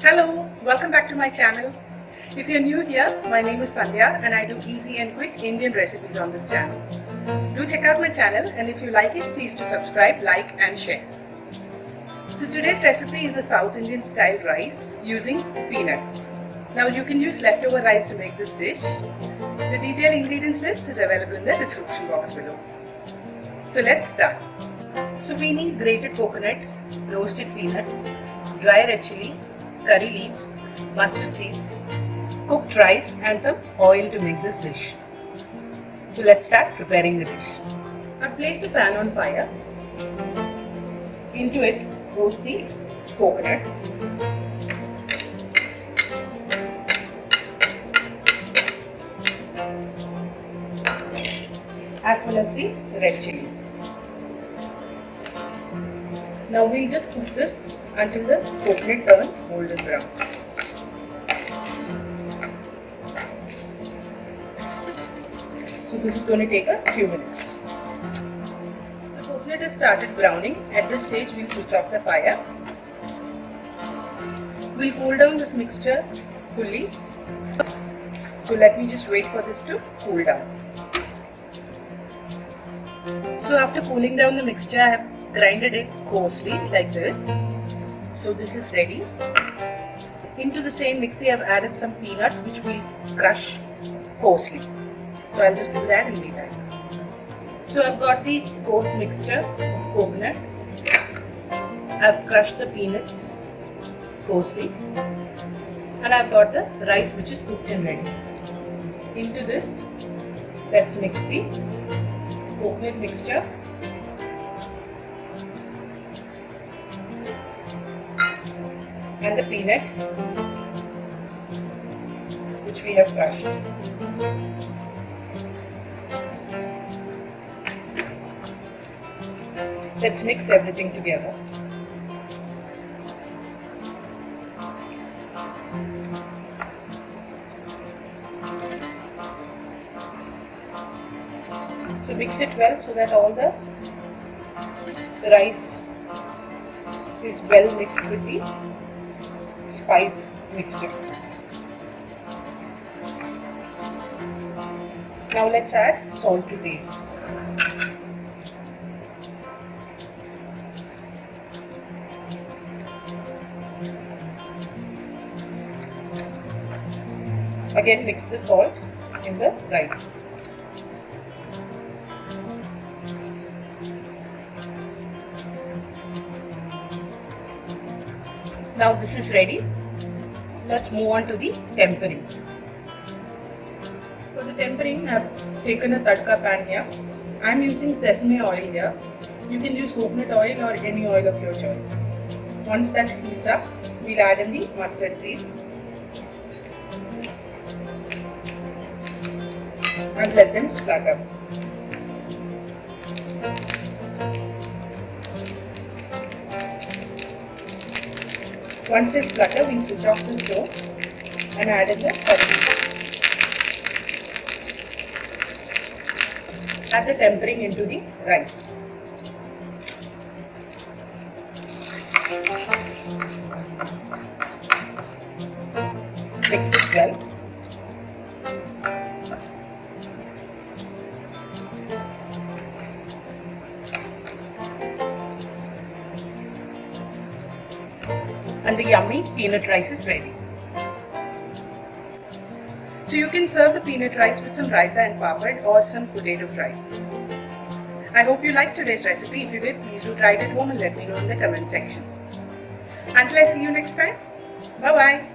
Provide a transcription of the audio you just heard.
Hello, welcome back to my channel. If you're new here, my name is Sandhya and I do easy and quick Indian recipes on this channel. Do check out my channel, and if you like it, please do subscribe, like and share. So today's recipe is a South Indian style rice using peanuts. Now you can use leftover rice to make this dish. The detailed ingredients list is available in the description box below. So let's start. So we need grated coconut, roasted peanut, dry red chilli, curry leaves, mustard seeds, cooked rice and some oil to make this dish. So let's start preparing the dish. I've placed a pan on fire. Into it, roast the coconut. As well as the red chilies. Now we'll just cook this until the coconut turns golden brown. So this is going to take a few minutes. The coconut has started browning. At this stage we'll switch off the fire. We'll cool down this mixture fully. So let me just wait for this to cool down. So after cooling down the mixture, I have grinded it coarsely like this. So this is ready. Into the same mixie I have added some peanuts which we'll crush coarsely. So I'll just do that and be back. So I've got the coarse mixture of coconut. I've crushed the peanuts coarsely. And I've got the rice which is cooked and ready. Into this, let's mix the coconut mixture and the peanut which we have crushed. Let's mix everything together. So mix it well so that all the rice is well mixed with the spice mixture. Now let's add salt to taste. Again mix the salt in the rice. Now this is ready. Let's move on to the tempering. For the tempering, I have taken a tadka pan here. I am using sesame oil here. You can use coconut oil or any oil of your choice. Once that heats up, we'll add in the mustard seeds and let them splutter. Once they splutter, we'll switch off the stove and add in the curry. Add the tempering into the rice. Mix it well. And the yummy peanut rice is ready. So you can serve the peanut rice with some raita and papad or some potato fry. I hope you liked today's recipe. If you did, please do try it at home and let me know in the comment section. Until I see you next time, bye bye.